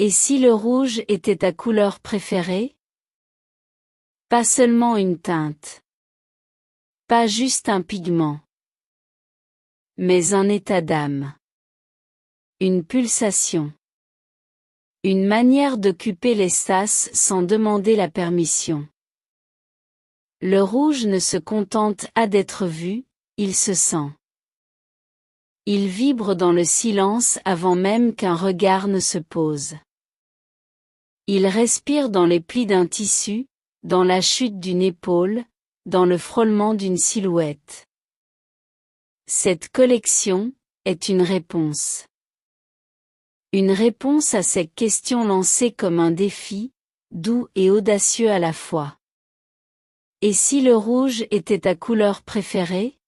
Et si le rouge était ta couleur préférée? Pas seulement une teinte. Pas juste un pigment. Mais un état d'âme. Une pulsation. Une manière d'occuper l'espace sans demander la permission. Le rouge ne se contente pas d'être vu, il se sent. Il vibre dans le silence avant même qu'un regard ne se pose. Il respire dans les plis d'un tissu, dans la chute d'une épaule, dans le frôlement d'une silhouette. Cette collection est une réponse. Une réponse à ces questions lancées comme un défi, doux et audacieux à la fois. Et si le rouge était ta couleur préférée?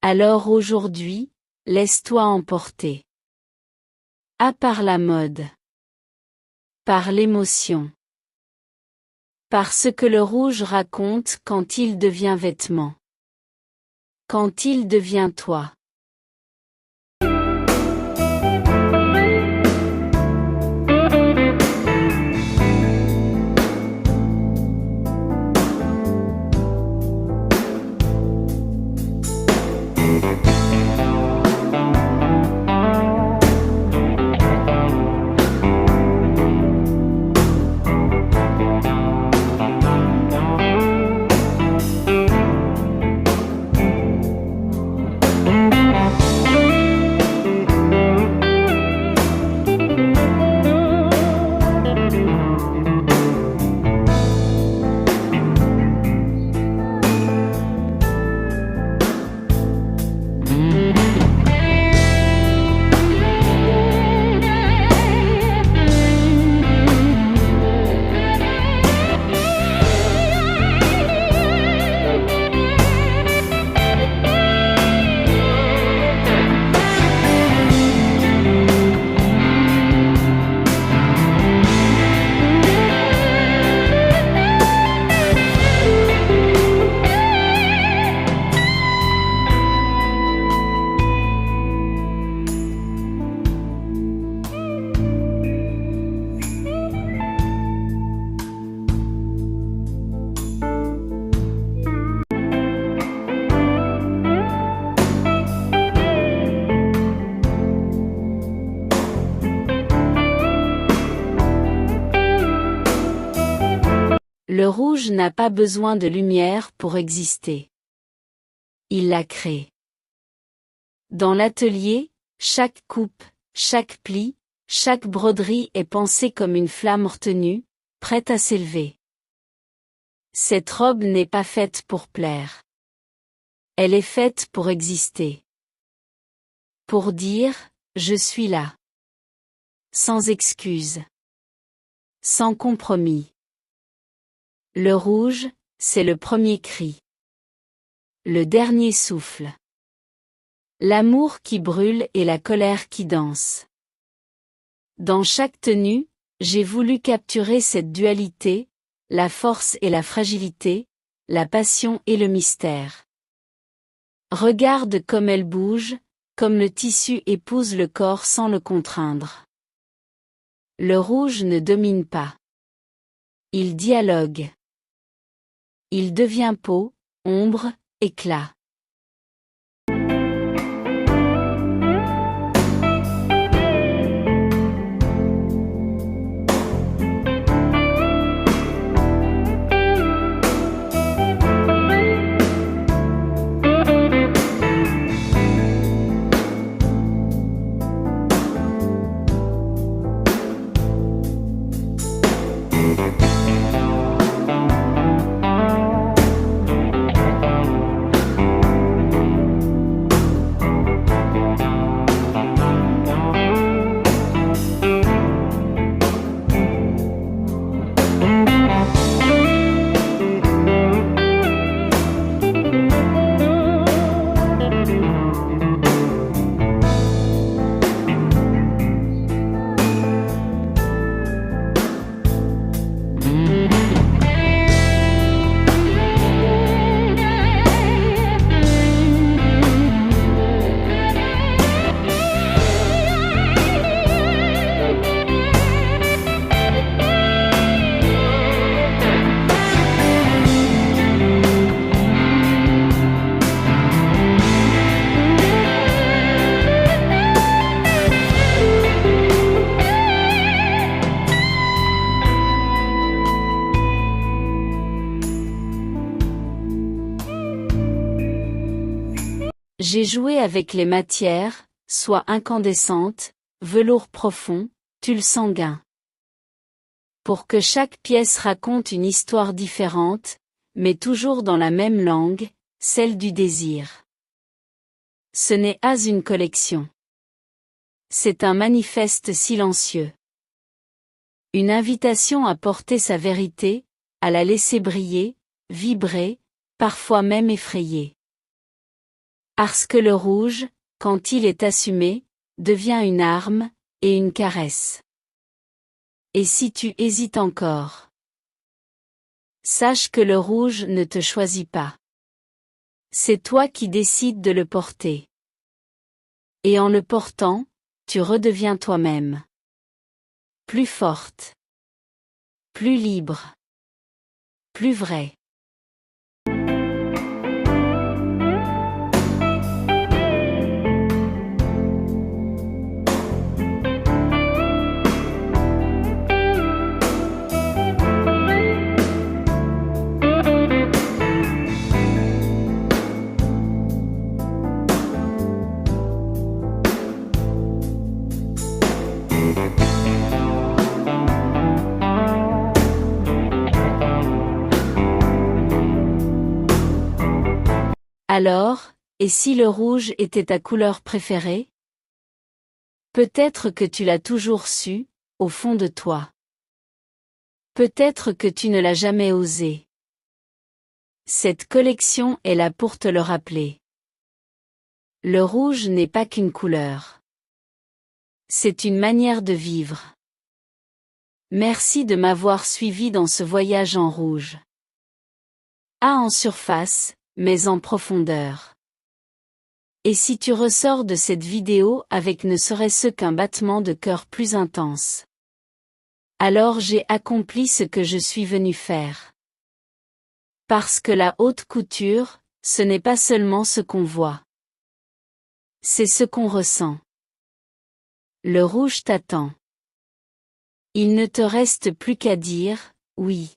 Alors aujourd'hui, laisse-toi emporter. À par la mode. Par l'émotion. Par ce que le rouge raconte quand il devient vêtement. Quand il devient toi. Le rouge n'a pas besoin de lumière pour exister. Il la crée. Dans l'atelier, chaque coupe, chaque pli, chaque broderie est pensée comme une flamme retenue, prête à s'élever. Cette robe n'est pas faite pour plaire. Elle est faite pour exister. Pour dire, je suis là. Sans excuse. Sans compromis. Le rouge, c'est le premier cri. Le dernier souffle. L'amour qui brûle et la colère qui danse. Dans chaque tenue, j'ai voulu capturer cette dualité, la force et la fragilité, la passion et le mystère. Regarde comme elle bouge, comme le tissu épouse le corps sans le contraindre. Le rouge ne domine pas. Il dialogue. Il devient peau, ombre, éclat. J'ai joué avec les matières, soie incandescente, velours profond, tulle sanguin. Pour que chaque pièce raconte une histoire différente, mais toujours dans la même langue, celle du désir. Ce n'est pas une collection. C'est un manifeste silencieux. Une invitation à porter sa vérité, à la laisser briller, vibrer, parfois même effrayer. Parce que le rouge, quand il est assumé, devient une arme, et une caresse. Et si tu hésites encore, sache que le rouge ne te choisit pas. C'est toi qui décides de le porter. Et en le portant, tu redeviens toi-même. Plus forte. Plus libre. Plus vrai. Alors, et si le rouge était ta couleur préférée? Peut-être que tu l'as toujours su, au fond de toi. Peut-être que tu ne l'as jamais osé. Cette collection est là pour te le rappeler. Le rouge n'est pas qu'une couleur. C'est une manière de vivre. Merci de m'avoir suivi dans ce voyage en rouge. Pas en surface, mais en profondeur. Et si tu ressors de cette vidéo avec ne serait-ce qu'un battement de cœur plus intense, alors j'ai accompli ce que je suis venu faire. Parce que la haute couture, ce n'est pas seulement ce qu'on voit. C'est ce qu'on ressent. Le rouge t'attend. Il ne te reste plus qu'à dire, oui.